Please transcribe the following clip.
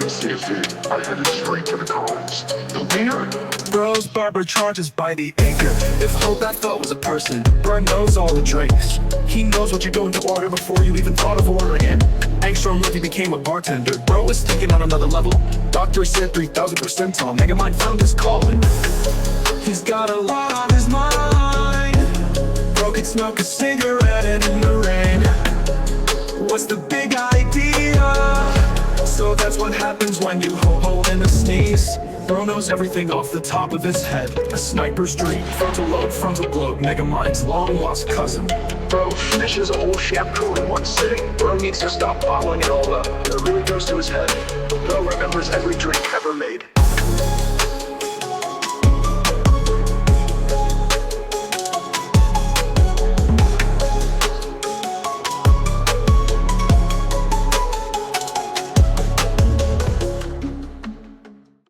CFC, I headed straight to the cones. The wiener? Bro's barber charges by the acre. If hope that thought was a person, bro knows all the drinks. He knows what you're going to order before you even thought of ordering it. Angstrom Ruthie became a bartender. Bro is thinking on another level. Doctor said 3,000 percentile. Megamind found his calling. He's got a lot on his mind. Bro could smoke a cigarette and in the rain. What's the big idea? So that's what happens when you hold in a sneeze. Bro knows everything off the top of his head. A sniper's dream, frontal lobe, frontal globe. Megamind's long lost cousin. Bro finishes a whole shampoo in one sitting. Bro needs to stop bottling it all up. It really goes to his head. Bro remembers every drink ever made.